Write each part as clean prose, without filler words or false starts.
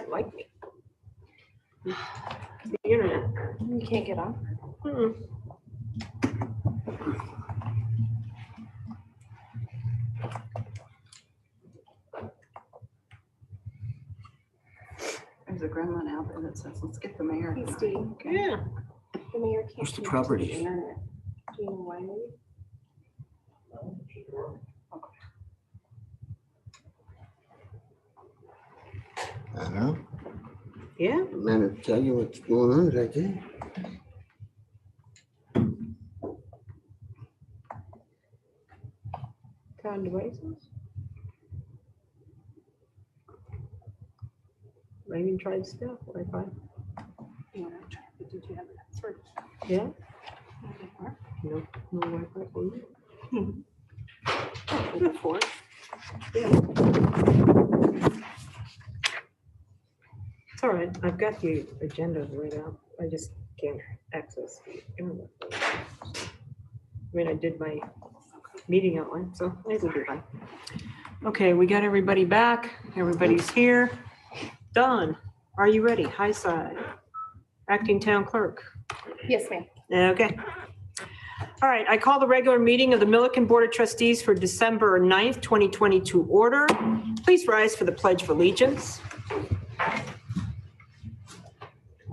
like me. The internet. You can't get on. There's a gremlin out there that says, let's get the mayor. Hey, Steve. Yeah. The mayor can't. What's the connect to the properties? internet. Do you know why? Maybe? I don't know. Yeah. The man will tell you what's going on right there. Town devices. I even tried stuff Wi-Fi. Yeah, I tried, but did you have it switched? Yeah. That didn't work. No Wi-Fi for you. Before. It's all right. I've got the agenda laid out. I just can't access the internet. I mean, I did my meeting outline, so I will be fine. Okay, we got everybody back. Everybody's here. Done. Are you ready? High side. Acting town clerk. Yes, ma'am. Okay. All right, I call the regular meeting of the Milliken Board of Trustees for December 9th, 2022 order. Please rise for the Pledge of Allegiance.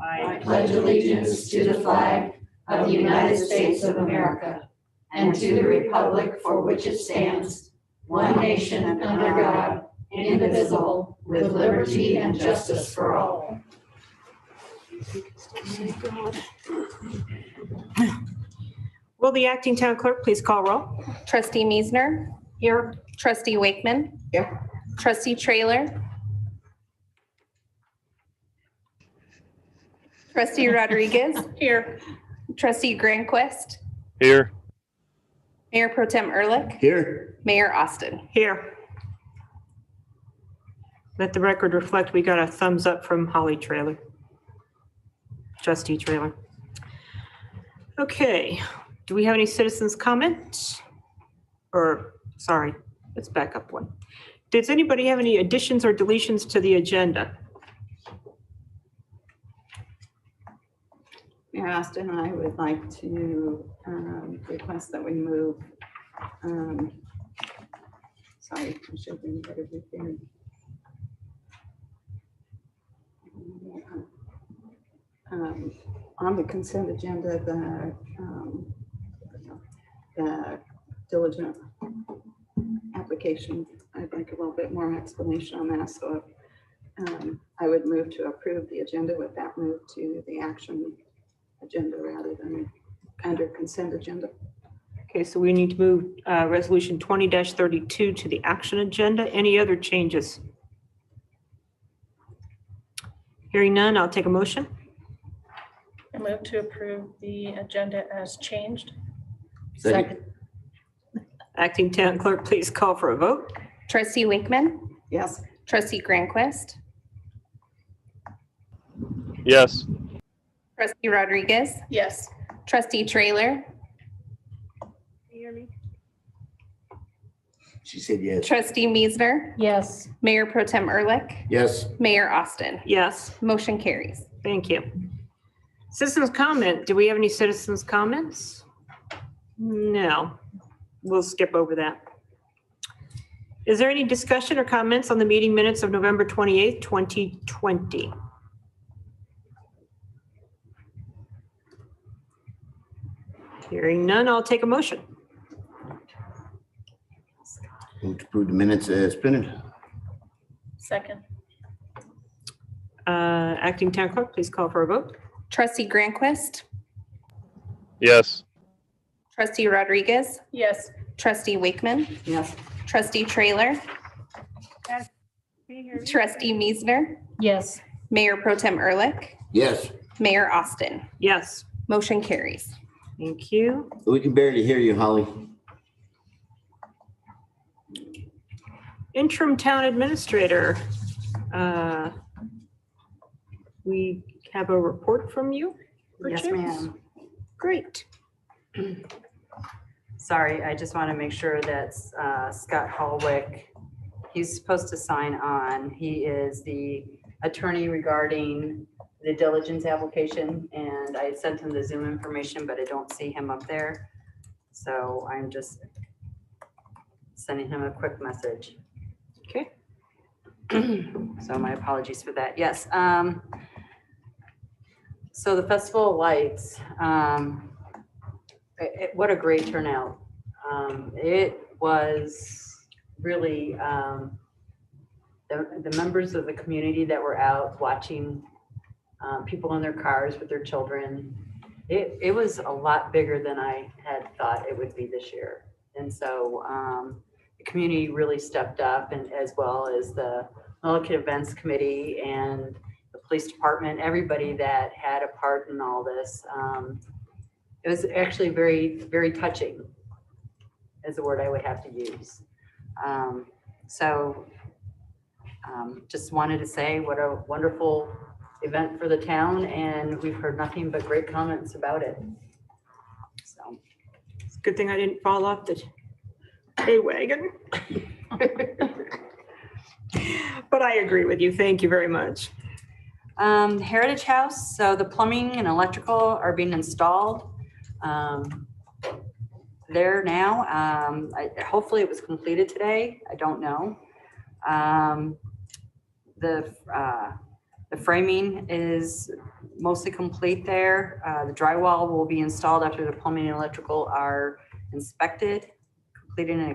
I pledge allegiance to the flag of the United States of America and to the republic for which it stands, one nation under God, indivisible, with liberty and justice for all. Will the acting town clerk please call roll? Trustee Meisner. Here. Trustee Wakeman. Here. Trustee Trailer. Trustee Rodriguez. Here. Trustee Granquist. Here. Mayor Pro Tem Ehrlich. Here. Mayor Austin. Here. Let the record reflect we got a thumbs up from Holly Trailer. Trustee Trailer. Okay, do we have any citizens' comments? Or, sorry, let's back up one. Does anybody have any additions or deletions to the agenda? Mayor Austin, I would like to request that we move. Sorry, I should have been better prepared. On the consent agenda, the diligent application, I'd like a little bit more explanation on that. So I would move to approve the agenda with that move to the action agenda rather than under consent agenda. Okay, so we need to move resolution 20-32 to the action agenda. Any other changes? Hearing none, I'll take a motion. I move to approve the agenda as changed. Second. Acting town clerk, please call for a vote. Trustee Wakeman. Yes. Trustee Granquist. Yes. Trustee Rodriguez. Yes. Trustee Trailer. She said yes. Trustee Meisner. Yes. Mayor Pro Tem Ehrlich. Yes. Mayor Austin. Yes, Motion carries. thank you. Citizens comment. Do we have any citizens comments? No, we'll skip over that. Is there any discussion or comments on the meeting minutes of November 28th, 2020? Hearing none, I'll take a motion. Move to approve the minutes as printed. Second. Acting town clerk, please call for a vote. Trustee Granquist. Yes. Trustee Rodriguez. Yes. Trustee Wakeman. Yes. Trustee Trailer. Trustee Meisner. Yes. Mayor Pro Tem Ehrlich. Yes. Mayor Austin. Yes, Motion carries. thank you. We can barely hear you, Holly. Interim town administrator. We have a report from you? Yes, ma'am. Great. Sorry, I just want to make sure that Scott Hallwick, he's supposed to sign on. He is the attorney regarding the diligence application, and I sent him the Zoom information, but I don't see him up there. So I'm just sending him a quick message. Okay. So my apologies for that. Yes. So the Festival of Lights, what a great turnout. It was really the members of the community that were out watching people in their cars with their children. It was a lot bigger than I had thought it would be this year. And so the community really stepped up, and as well as the Milliken Events Committee and the police department, everybody that had a part in all this. It was actually very, very touching, is the word I would have to use. Just wanted to say what a wonderful event for the town, and we've heard nothing but great comments about it. So, It's a good thing I didn't fall off the hay wagon. But I agree with you. Thank you very much. Heritage House, so the plumbing and electrical are being installed. There now. Hopefully it was completed today. I don't know. The framing is mostly complete there. The drywall will be installed after the plumbing and electrical are completed and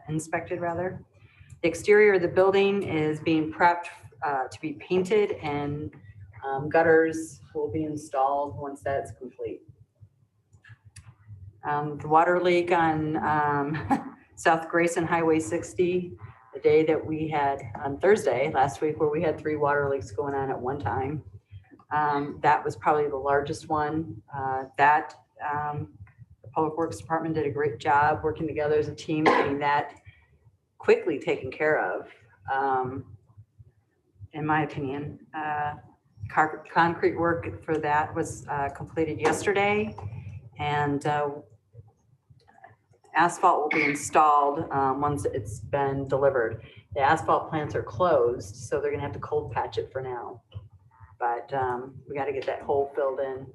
inspected rather. The exterior of the building is being prepped to be painted, and gutters will be installed once that's complete. The water leak on South Grayson Highway 60, the day that we had on Thursday last week, where we had 3 water leaks going on at one time. That was probably the largest one. The Public Works Department did a great job working together as a team, getting that quickly taken care of, in my opinion. Concrete work for that was completed yesterday, and asphalt will be installed once it's been delivered. The asphalt plants are closed, so they're gonna have to cold patch it for now. But we got to get that hole filled in.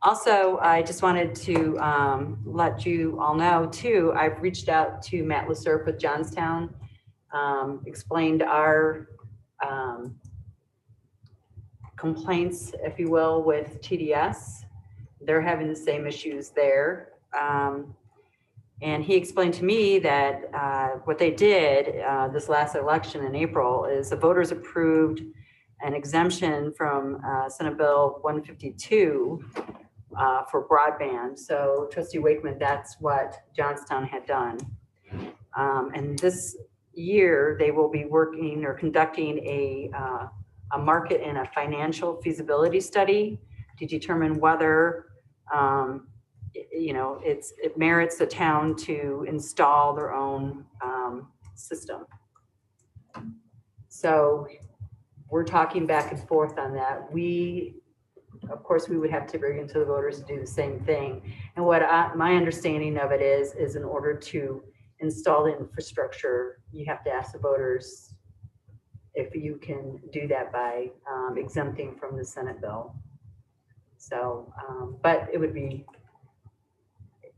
Also, I just wanted to let you all know too, I've reached out to Matt Lesurf with Johnstown, explained our complaints, if you will, with TDS. They're having the same issues there. And he explained to me that what they did this last election in April is the voters approved an exemption from Senate Bill 152 for broadband. So Trustee Wakeman, that's what Johnstown had done. And this year they will be working or conducting a market and a financial feasibility study to determine whether it merits the town to install their own system. So we're talking back and forth on that. Of course, we would have to bring into the voters to do the same thing. And what my understanding of it is in order to install the infrastructure, you have to ask the voters if you can do that by exempting from the Senate bill. So, but it would be,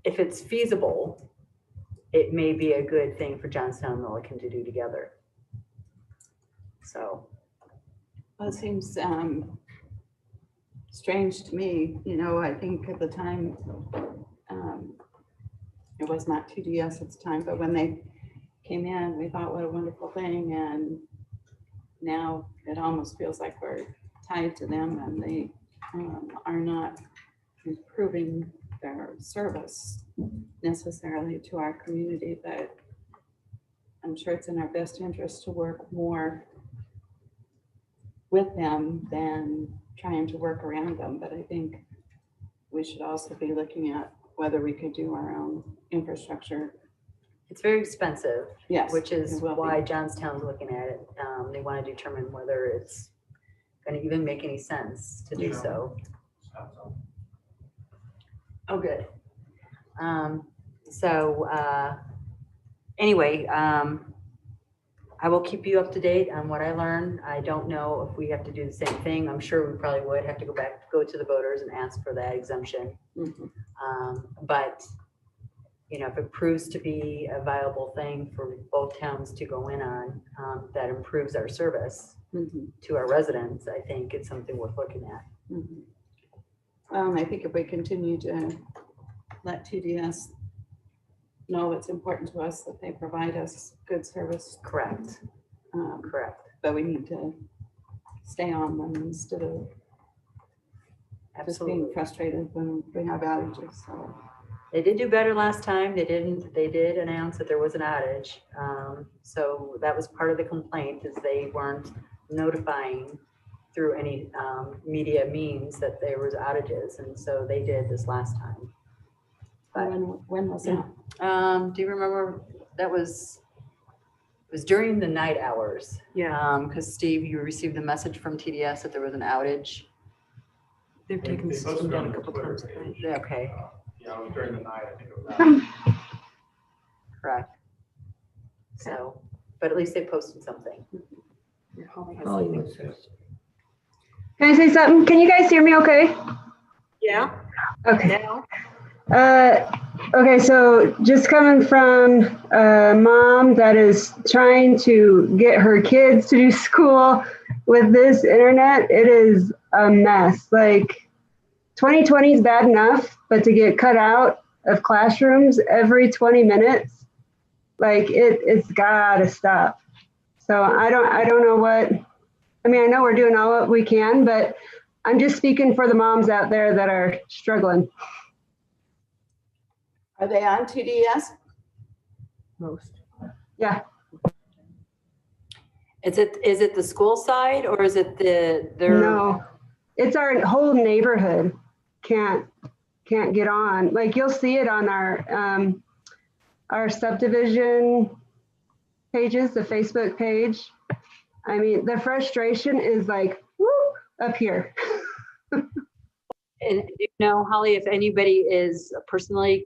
if it's feasible, it may be a good thing for Johnstown and Milliken to do together. So. Well, it seems strange to me. I think at the time, it was not TDS at the time, but when they came in, we thought, what a wonderful thing. And now it almost feels like we're tied to them, and they are not improving their service necessarily to our community. But I'm sure it's in our best interest to work more with them than trying to work around them. But I think we should also be looking at whether we could do our own infrastructure. It's very expensive, Yes, which is it will be. why Johnstown's looking at it. They want to determine whether it's going to even make any sense to do so. Oh, good. Anyway, I will keep you up to date on what I learn. I don't know if we have to do the same thing. I'm sure we probably would have to go to the voters and ask for that exemption. Mhm. But, you know, if it proves to be a viable thing for both towns to go in on, that improves our service Mhm. to our residents, I think it's something worth looking at. Mhm. I think if we continue to let TDS know it's important to us that they provide us good service, Correct, correct. but we need to stay on them instead of just being Absolutely. frustrated when we have outages. So They did do better last time. They did announce that there was an outage. So that was part of the complaint, is they weren't notifying through any media means that there was outages. And so they did this last time. But when was that? do you remember, it was during the night hours. Yeah. Because Steve, you received a message from TDS that there was an outage. They've taken the system down a couple times, I think. Okay, Yeah, it was during the night, I think it was. correct. So, but at least they posted something. Holly has Holly something. was first. Can I say something? Can you guys hear me okay? Yeah. Okay. Now. Okay, so just coming from a mom that is trying to get her kids to do school with this internet, it is a mess. Like 2020 is bad enough, but to get cut out of classrooms every 20 minutes, like it's gotta stop. So I don't know what, I mean, I know we're doing all what we can, but I'm just speaking for the moms out there that are struggling. Are they on TDS? Most. Yeah. Is it the school side, or is it their? No, it's our whole neighborhood can't get on. Like you'll see it on our subdivision pages, the Facebook page. I mean, the frustration is like whoop, up here. And do you know, Holly, if anybody is personally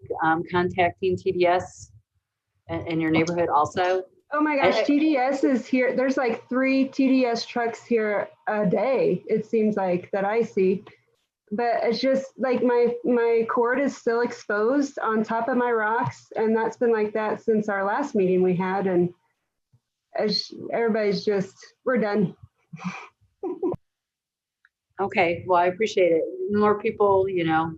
contacting TDS in your neighborhood also? Oh my gosh, TDS is here. There's like 3 TDS trucks here a day, it seems like, that I see. But it's just like my cord is still exposed on top of my rocks. And that's been like that since our last meeting we had. And everybody's just, we're done. Okay, well, I appreciate it. The more people, you know,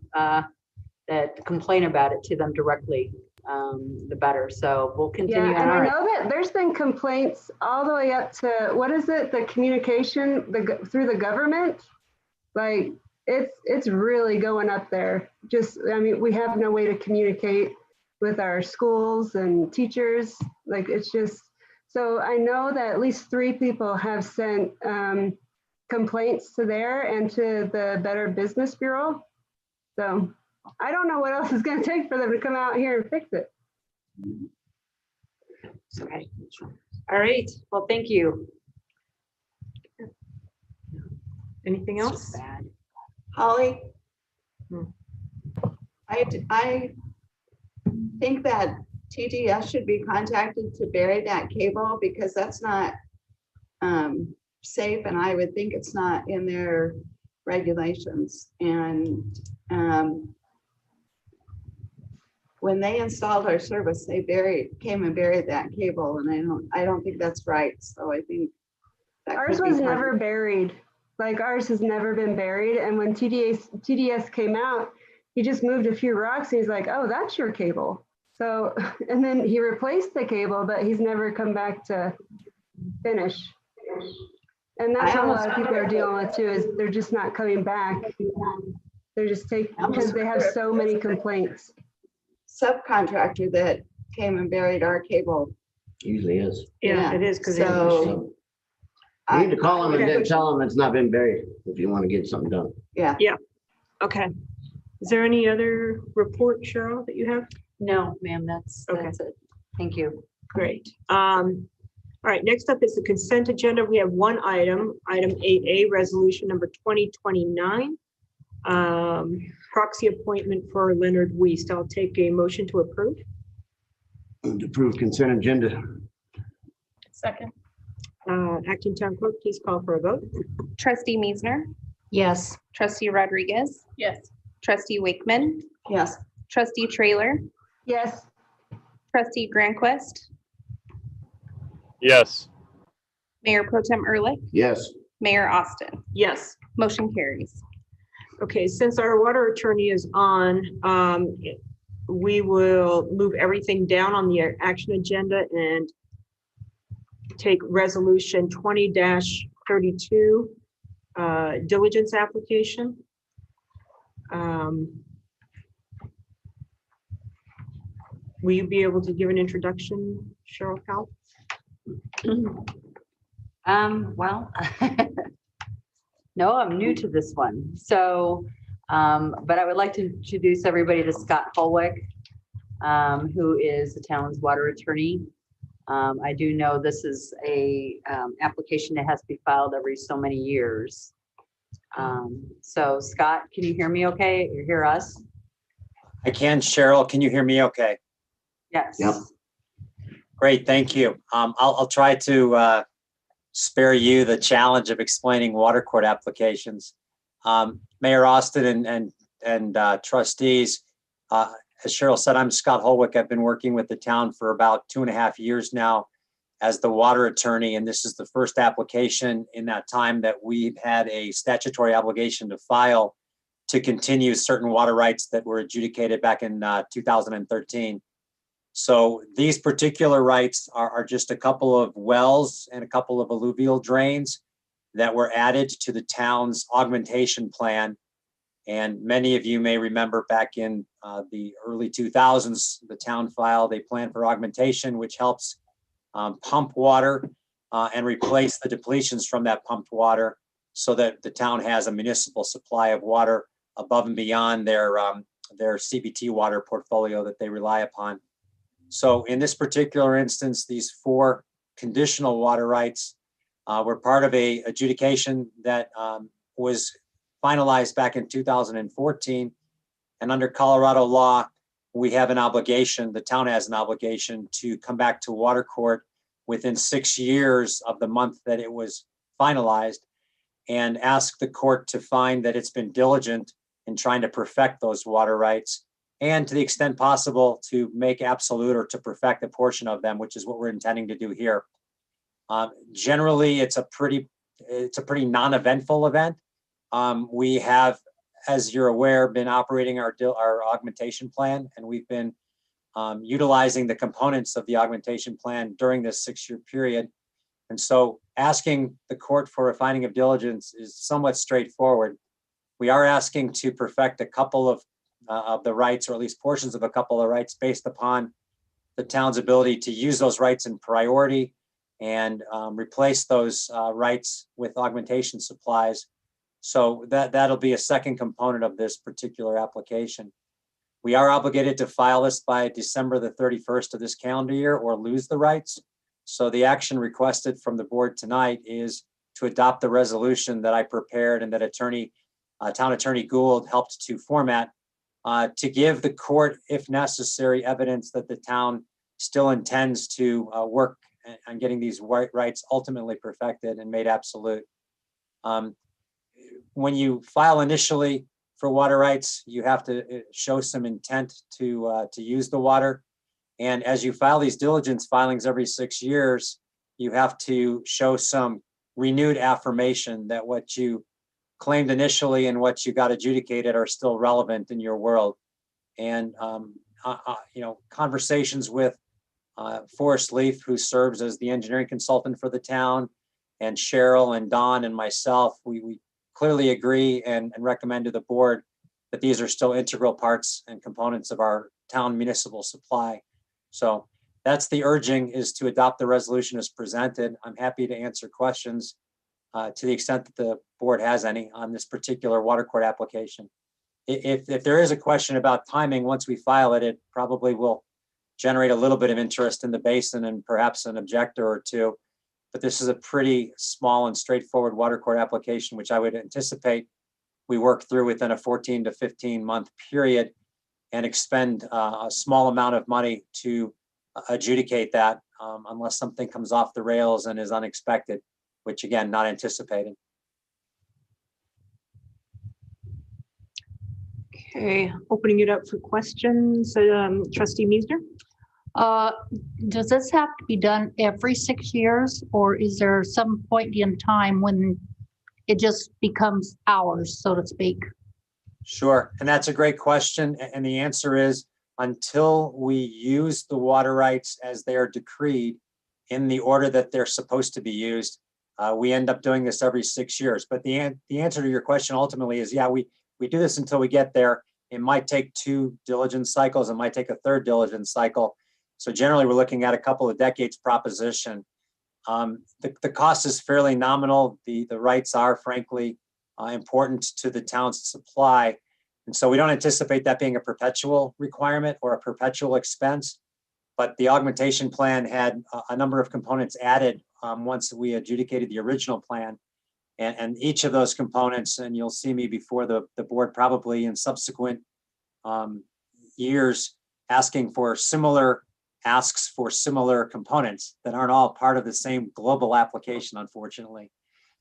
that complain about it to them directly, the better. So we'll continue. Yeah, and I know that there's been complaints all the way up to, what is it, the communication through the government? Like it's really going up there. Just, I mean, we have no way to communicate with our schools and teachers. Like it's just, so I know that at least 3 people have sent complaints to there and to the Better Business Bureau. So I don't know what else is going to take for them to come out here and fix it. Okay. All right. Well, thank you. Anything else? So bad. Holly? Hmm. I think that TDS should be contacted to bury that cable because that's not safe, and I would think it's not in their regulations. And when they installed our service, they came and buried that cable, and I don't think that's right. So I think that Ours could be was part of never buried. Like ours has never been buried. And when TDS came out, he just moved a few rocks. And he's like, oh, that's your cable. So, and then he replaced the cable, but he's never come back to finish. And that's what a lot of people are dealing with too, is they're just not coming back. They're just taking, because they have so many complaints. subcontractor that came and buried our cable. Usually is. Yeah, it is because So You need to call them and then tell them it's not been buried if you want to get something done. yeah, okay. Is there any other report, Cheryl, that you have? No, ma'am, that's it. Thank you. Great. All right, next up is the consent agenda. We have one item 8A, resolution number 2029. Proxy appointment for Leonard Weist. I'll take a motion to approve. And to approve consent agenda. Second. Acting Town Clerk, please call for a vote. Trustee Meisner, Yes. trustee Rodriguez, Yes. trustee Wakeman, Yes. trustee Trailer, Yes. trustee Grandquist, Yes. Mayor Pro Tem Ehrlich, Yes. Mayor Austin. Yes. Motion carries. Okay, since our water attorney is on, we will move everything down on the action agenda and take resolution 20-32, diligence application. Will you be able to give an introduction, Cheryl Powell? Well, no, I'm new to this one. So, but I would like to introduce everybody to Scott Holwick, who is the town's water attorney. I do know this is a application that has to be filed every so many years. So Scott, can you hear me okay? You hear us? I can, Cheryl. Can you hear me okay? Yes. Yep. Great, thank you. I'll try to spare you the challenge of explaining water court applications. Mayor Austin and trustees, as Cheryl said, I'm Scott Holwick. I've been working with the town for about 2.5 years now as the water attorney, and this is the first application in that time that we've had a statutory obligation to file to continue certain water rights that were adjudicated back in 2013. So these particular rights are just a couple of wells and a couple of alluvial drains that were added to the town's augmentation plan. And many of you may remember back in the early 2000s, the town filed a plan for augmentation, which helps pump water and replace the depletions from that pumped water so that the town has a municipal supply of water above and beyond their CBT water portfolio that they rely upon. So in this particular instance, these 4 conditional water rights were part of a adjudication that was finalized back in 2014. And under Colorado law, we have an obligation, the town has an obligation to come back to water court within 6 years of the month that it was finalized and ask the court to find that it's been diligent in trying to perfect those water rights, and to the extent possible to make absolute or to perfect a portion of them, which is what we're intending to do here. Generally, it's a pretty non-eventful event. We have, as you're aware, been operating our augmentation plan, and we've been utilizing the components of the augmentation plan during this 6-year period. And so asking the court for a finding of diligence is somewhat straightforward. We are asking to perfect a couple of the rights, or at least portions of a couple of rights, based upon the town's ability to use those rights in priority and replace those rights with augmentation supplies. So that'll be a second component of this particular application. We are obligated to file this by December the 31st of this calendar year or lose the rights. So the action requested from the board tonight is to adopt the resolution that I prepared and that Town Attorney Gould helped to format to give the court, if necessary, evidence that the town still intends to work on getting these rights ultimately perfected and made absolute. When you file initially for water rights, you have to show some intent to use the water. And as you file these diligence filings every 6 years, you have to show some renewed affirmation that what you claimed initially and what you got adjudicated are still relevant in your world. And conversations with Forrest Leaf, who serves as the engineering consultant for the town, and Cheryl and Don and myself, we clearly agree and recommend to the board that these are still integral parts and components of our town municipal supply. So that's the urging, is to adopt the resolution as presented. I'm happy to answer questions to the extent that the board has any on this particular water court application. If there is a question about timing, once we file it, it probably will generate a little bit of interest in the basin and perhaps an objector or two. But this is a pretty small and straightforward water court application, which I would anticipate we work through within a 14 to 15 month period and expend a small amount of money to adjudicate that unless something comes off the rails and is unexpected, which again, not anticipating. Okay, opening it up for questions. Trustee Meisner? Does this have to be done every 6 years, or is there some point in time when it just becomes ours, so to speak? Sure, and that's a great question. And the answer is until we use the water rights as they are decreed in the order that they're supposed to be used, we end up doing this every 6 years. But the answer to your question ultimately is, yeah, we do this until we get there. It might take 2 diligence cycles. It might take a 3rd diligence cycle. So generally, we're looking at a couple of decades proposition. The cost is fairly nominal. The rights are frankly important to the town's supply. And so we don't anticipate that being a perpetual requirement or a perpetual expense. But the augmentation plan had a number of components added once we adjudicated the original plan. And each of those components, and you'll see me before the board probably in subsequent years asking for similar asks for similar components that aren't all part of the same global application, unfortunately.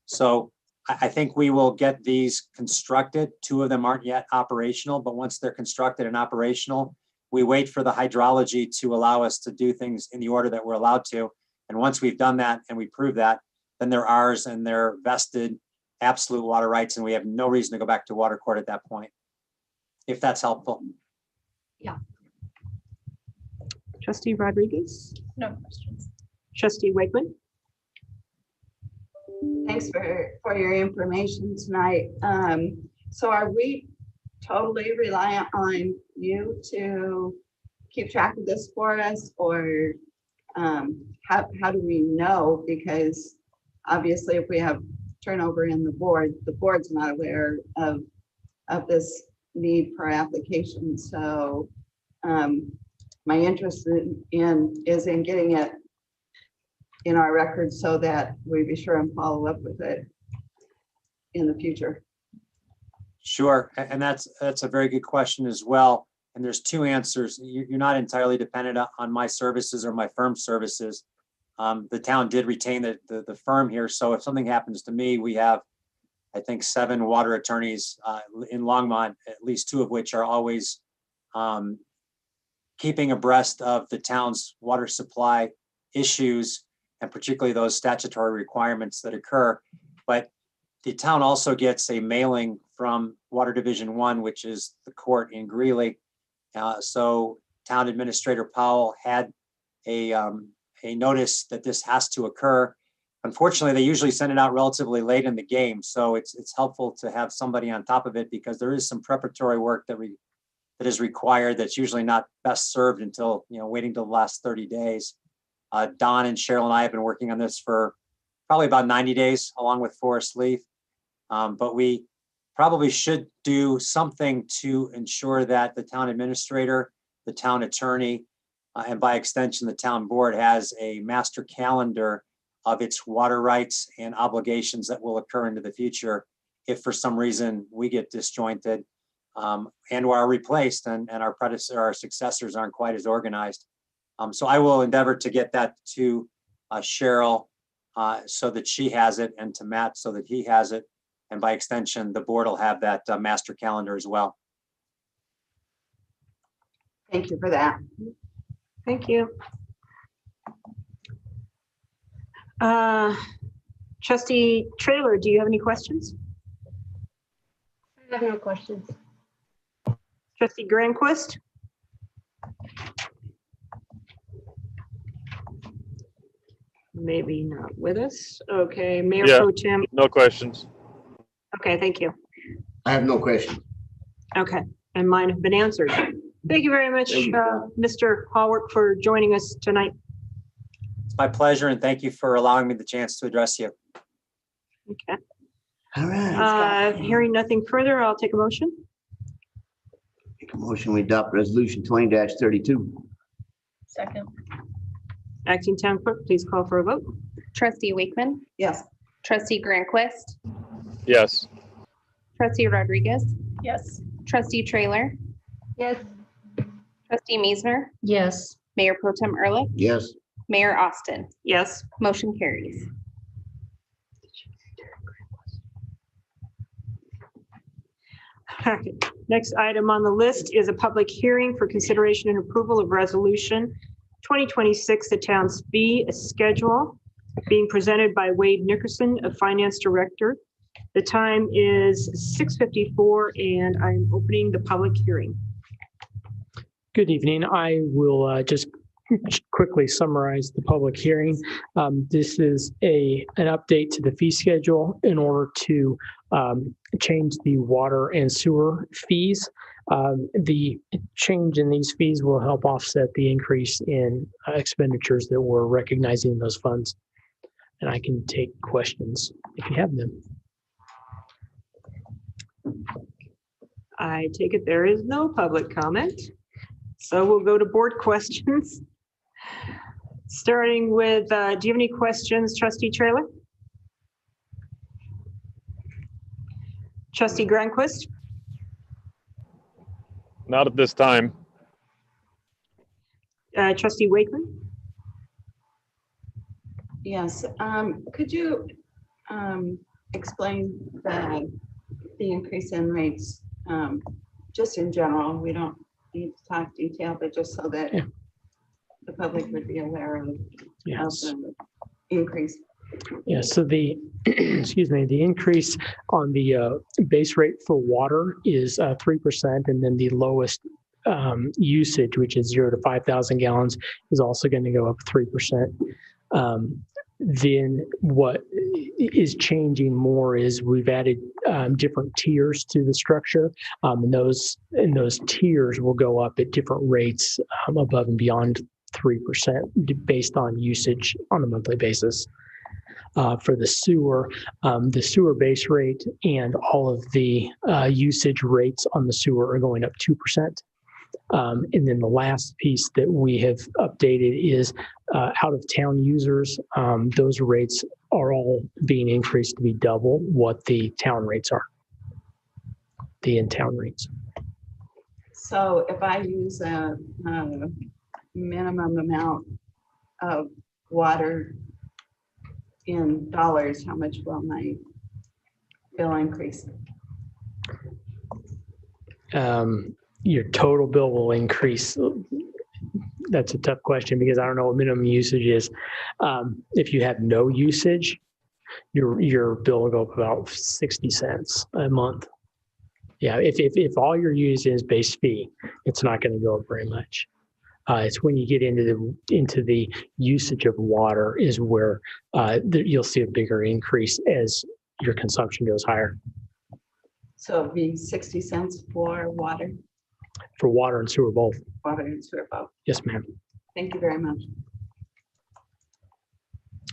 So I think we will get these constructed. 2 of them aren't yet operational, but once they're constructed and operational, we wait for the hydrology to allow us to do things in the order that we're allowed to. And once we've done that and we prove that, then they're ours and they're vested absolute water rights, and we have no reason to go back to water court at that point, if that's helpful. Yeah. Trustee Rodriguez? No questions. Trustee Wakeman? Thanks for your information tonight. So are we totally reliant on you to keep track of this for us, or how do we know? Because obviously if we have turnover in the board's not aware of this need for application. So my interest is in getting it in our records so that we be sure and follow up with it in the future. Sure, and that's a very good question as well. And there's 2 answers. You're not entirely dependent on my services or my firm's services. The town did retain the firm here. So if something happens to me, we have, I think, 7 water attorneys in Longmont, at least 2 of which are always keeping abreast of the town's water supply issues, and particularly those statutory requirements that occur. But the town also gets a mailing from Water Division 1, which is the court in Greeley. So Town Administrator Powell had a notice that this has to occur. Unfortunately, they usually send it out relatively late in the game. So it's helpful to have somebody on top of it, because there is some preparatory work that is required that's usually not best served until, waiting till the last 30 days. Don and Cheryl and I have been working on this for probably about 90 days, along with Forest Leaf. But we probably should do something to ensure that the town administrator, the town attorney, and by extension, the town board has a master calendar of its water rights and obligations that will occur into the future if for some reason we get disjointed and or are replaced and our successors aren't quite as organized. So I will endeavor to get that to Cheryl so that she has it, and to Matt so that he has it. And by extension, the board will have that master calendar as well. Thank you for that. Thank you. Trustee Trailer, do you have any questions? I have no questions. Trustee Granquist? Maybe not with us. Okay, Mayor Yeah. Pro Tem. No questions. Okay, thank you. I have no question. Okay, and mine have been answered. Thank you very much, Thank you. Mr. Hallwork, for joining us tonight. It's my pleasure, and thank you for allowing me the chance to address you. Okay. All right. Hearing nothing further, I'll take a motion. Make a motion, we adopt resolution 20-32. Second. Acting Town Clerk, please call for a vote. Trustee Wakeman, Yes. Trustee Granquist, Yes. Trustee Rodriguez, Yes. Trustee Trailer, Yes. Trustee Meisner, Yes. Mayor Pro Tem Ehrlich, Yes. Mayor Austin. Yes. Motion carries. Next item on the list is a public hearing for consideration and approval of resolution 2026, the town's fee schedule, being presented by Wade Nickerson, a finance director. The time is 6:54 and I'm opening the public hearing. Good evening. I will just quickly summarize the public hearing. This is an update to the fee schedule in order to change the water and sewer fees. The change in these fees will help offset the increase in expenditures that we're recognizing in those funds. And I can take questions if you have them. I take it there is no public comment. So we'll go to board questions. Starting with, do you have any questions, Trustee Trailer? Trustee Granquist? Not at this time. Trustee Wakeman? Yes, could you explain the increase in rates, just in general? We don't need to talk detail, but just so that the public would be aware of the increase. Yeah, so the, excuse me, the increase on the base rate for water is 3%, and then the lowest usage, which is 0 to 5,000 gallons, is also going to go up 3%. Then what is changing more is we've added different tiers to the structure, and those tiers will go up at different rates above and beyond 3% based on usage on a monthly basis. For the sewer base rate and all of the usage rates on the sewer are going up 2%. And then the last piece that we have updated is out of town users. Those rates are all being increased to be double what the town rates are, the in-town rates. So if I use a minimum amount of water in dollars, how much will my bill increase? Your total bill will increase. That's a tough question because I don't know what minimum usage is. If you have no usage, your bill will go up about 60 cents a month. Yeah, if all you're using is base fee, it's not going to go up very much. It's when you get into the usage of water is where you'll see a bigger increase as your consumption goes higher. So it'd be 60 cents for water? For water and sewer both. Water and sewer both. Yes, ma'am. Thank you very much.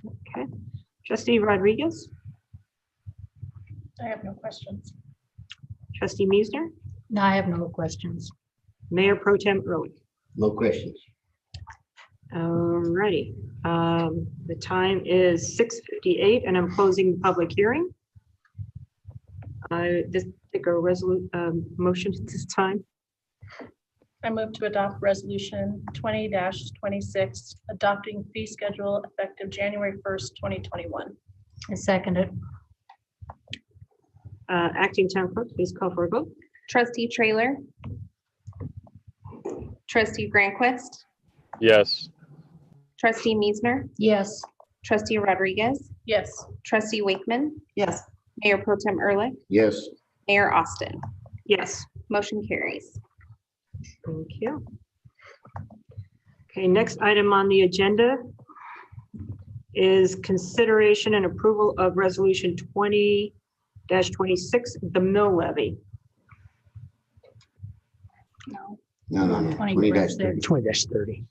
Okay. Trustee Rodriguez? I have no questions. Trustee Meisner? No, I have no questions. Mayor Pro Tem Ehrlich? No questions. All righty. The time is 6:58 and I'm closing the public hearing. This take a motion at this time. I move to adopt resolution 20-26, adopting fee schedule effective January 1st, 2021. I second it. Acting Town Clerk, please call for a vote. Trustee Trailer. Trustee Granquist. Yes. Trustee Meisner. Yes. Trustee Rodriguez. Yes. Trustee Wakeman. Yes. Mayor Pro Tem Ehrlich. Yes. Mayor Austin. Yes. Motion carries. Thank you. Okay, next item on the agenda is consideration and approval of resolution 20-26, the mill levy. No. No. 20-30. 20-30.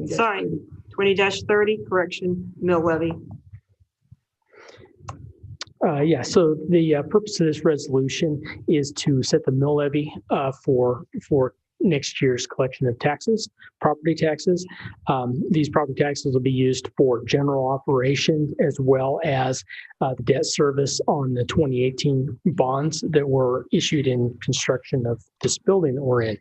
Sorry, 20-30, correction, mill levy. Yeah, so the purpose of this resolution is to set the mill levy for next year's collection of taxes, property taxes. These property taxes will be used for general operations as well as the debt service on the 2018 bonds that were issued in construction of this building that we're in.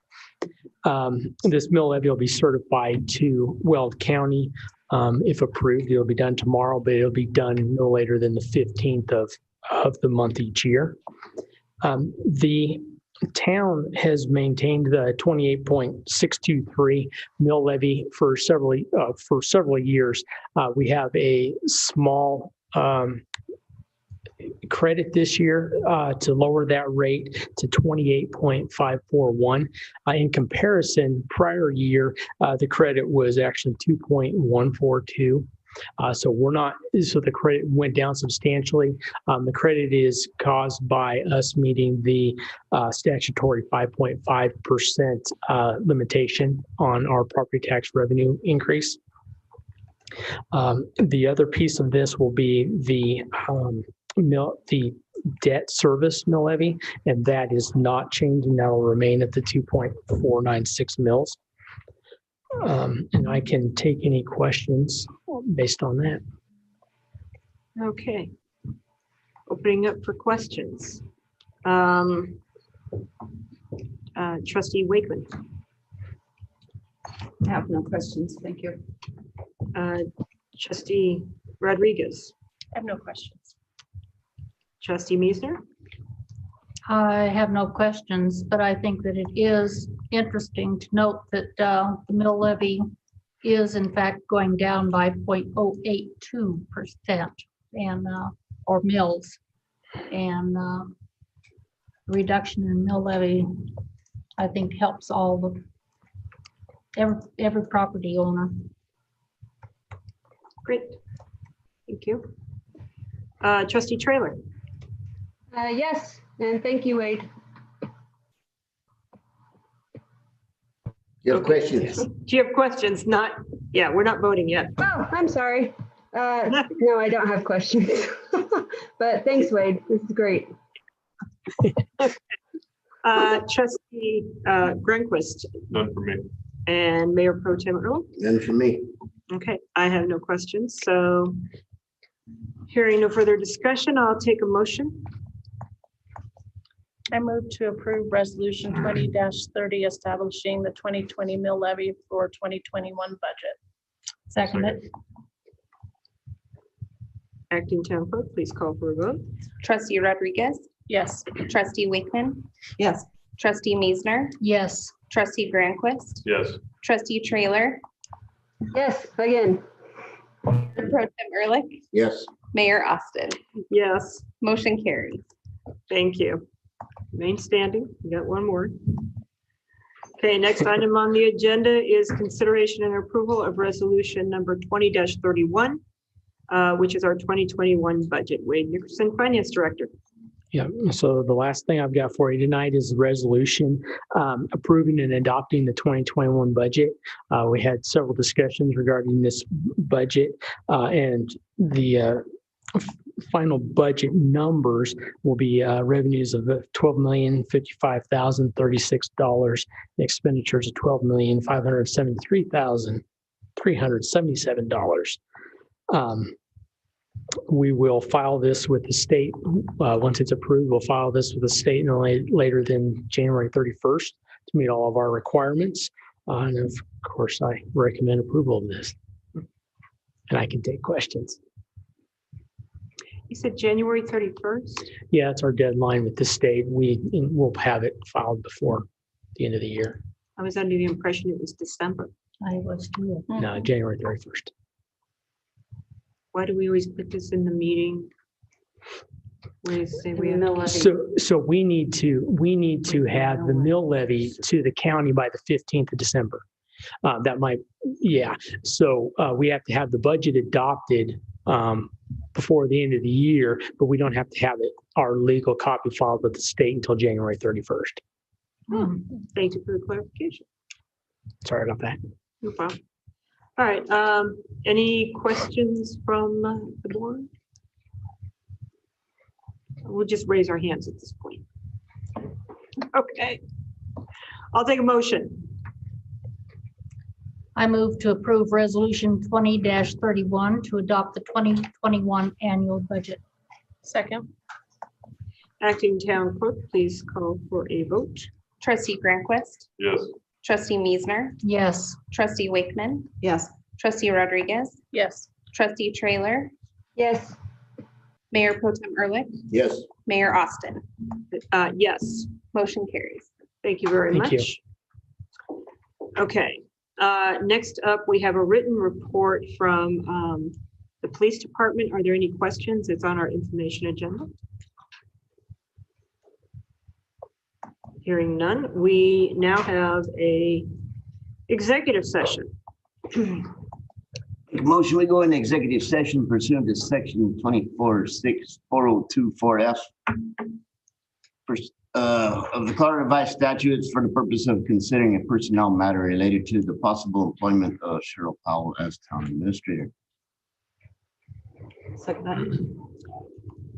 This mill levy will be certified to Weld County. If approved, it'll be done tomorrow, but it'll be done no later than the 15th of the month each year. The town has maintained the 28.623 mill levy for several years. We have a small credit this year to lower that rate to 28.541. In comparison, prior year, the credit was actually 2.142. So the credit went down substantially. The credit is caused by us meeting the statutory 5.5% limitation on our property tax revenue increase. The other piece of this will be the debt service mill levy, and that is not changing. That will remain at the 2.496 mils. And I can take any questions based on that. Okay. Opening up for questions. Trustee Wakeman. I have no questions. Thank you. Trustee Rodriguez. I have no questions. Trustee Meisner. I have no questions, but I think that it is interesting to note that the mill levy is in fact going down by 0.082% and or mills, and reduction in mill levy I think helps every property owner. Great. Thank you. Trustee Trailer. Yes, and thank you, Wade. You have questions? Do you have questions? Yeah, we're not voting yet. Oh, I'm sorry. No, I don't have questions. But thanks, Wade. This is great. Trustee Grunquist. None for me. And Mayor Pro Tem Earl. None for me. Okay, I have no questions. So hearing no further discussion, I'll take a motion. I move to approve resolution 20-30 establishing the 2020 mill levy for 2021 budget. Second it. Acting Town Clerk, please call for a vote. Trustee Rodriguez, Yes. trustee Wakeman, Yes. trustee Meisner, Yes. trustee Grandquist, Yes. trustee Trailer, Yes, again. Pro Tem Ehrlich, Yes. Mayor Austin. Yes, Motion carries. thank you. Remain standing. We got one more. Okay, next item on the agenda is consideration and approval of resolution number 20-31, which is our 2021 budget. Wade Nickerson, Finance Director. Yeah, so the last thing I've got for you tonight is a resolution approving and adopting the 2021 budget. We had several discussions regarding this budget and the final budget numbers will be revenues of $12,055,036, expenditures of $12,573,377. We will file this with the state. Once it's approved, we'll file this with the state no later than January 31st to meet all of our requirements. And of course, I recommend approval of this. And I can take questions. You said January 31st? Yeah, it's our deadline with the state. We'll have it filed before the end of the year. I was under the impression it was December. I was too. No, January 31st. Why do we always put this in the meeting? We say we have. So we need to have the mill levy to the county by the 15th of December. That might, yeah. So we have to have the budget adopted before the end of the year, but we don't have to have our legal copy filed with the state until January 31st. Thank you for the clarification. Sorry about that. No problem. All right, any questions from the board? We'll just raise our hands at this point. Okay. I'll take a motion. I move to approve resolution 20-31 to adopt the 2021 annual budget. Second. Acting Town Clerk, please call for a vote. Trustee Grandquist, Yes. Trustee Miesner, Yes. trustee Wakeman, Yes. trustee Rodriguez, Yes. trustee Trailer, Yes. Mayor Pro Tem Ehrlich, Yes. Mayor Austin. Yes, Motion carries. thank you very Thank you. much. Okay, next up, we have a written report from the police department. Are there any questions? It's on our information agenda. Hearing none, we now have a executive session. Make a motion, we go into executive session pursuant to section 24-6-4024F of the Colorado Revised Statutes for the purpose of considering a personnel matter related to the possible employment of Cheryl Powell as town administrator. Second that.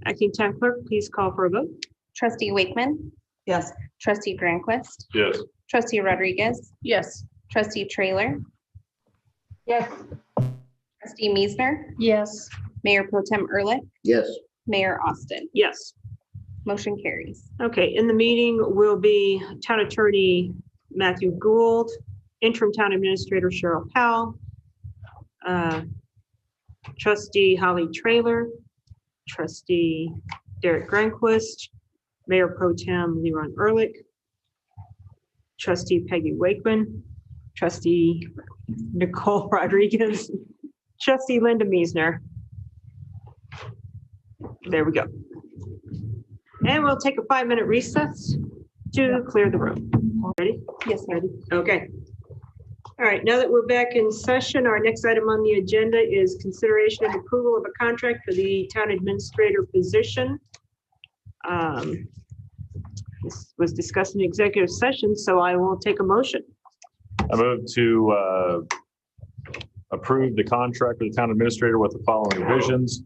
Acting town clerk, please call for a vote. Trustee Wakeman, Yes. trustee Grandquist, Yes. trustee Rodriguez, Yes. trustee Trailer, Yes. trustee Miesner, Yes. Mayor Pro Tem Ehrlich, Yes. Mayor Austin. Yes. Motion carries. Okay, in the meeting will be town attorney Matthew Gould, interim town administrator Cheryl Powell, trustee Holly Trailer, trustee Derek Granquist, Mayor Pro Tem Leron Ehrlich, trustee Peggy Wakeman, trustee Nicole Rodriguez, trustee Linda Miesner. There we go. And we'll take a 5-minute recess to clear the room. Ready? Yes, ma'am. Okay. All right, now that we're back in session, our next item on the agenda is consideration and approval of a contract for the town administrator position. This was discussed in executive session, so I will take a motion. I move to approve the contract for the town administrator with the following revisions.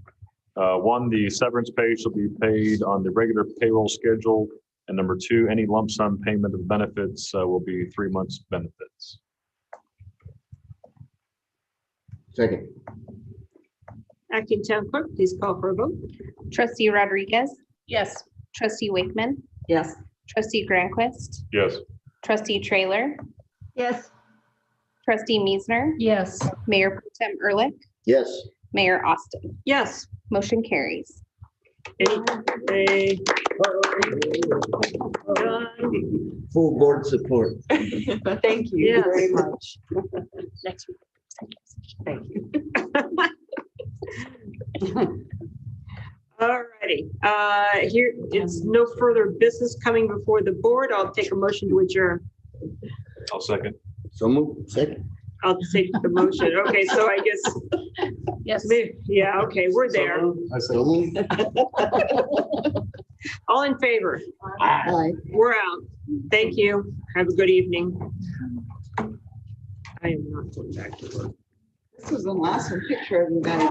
One, the severance pay shall be paid on the regular payroll schedule. And number two, any lump sum payment of benefits will be 3 months benefits. Second. Acting town clerk, please call for a vote. Trustee Rodriguez, Yes. trustee Wakeman, Yes. trustee Grandquist, Yes. trustee Trailer, Yes. trustee Miesner, Yes. Mayor Pro Tem Ehrlich, Yes. Mayor Austin. Yes. Motion carries. Full board support. Thank you Yes. very much. Next week. Thank you. All righty, here, it's no further business coming before the board. I'll take a motion to adjourn. I'll second. So move. Second. I'll take the motion. Okay, so I guess, Yes. yeah, okay, we're there. So move. All in favor? Bye. We're out. Thank you. Have a good evening. I am not going back to work. This was an awesome picture of you guys.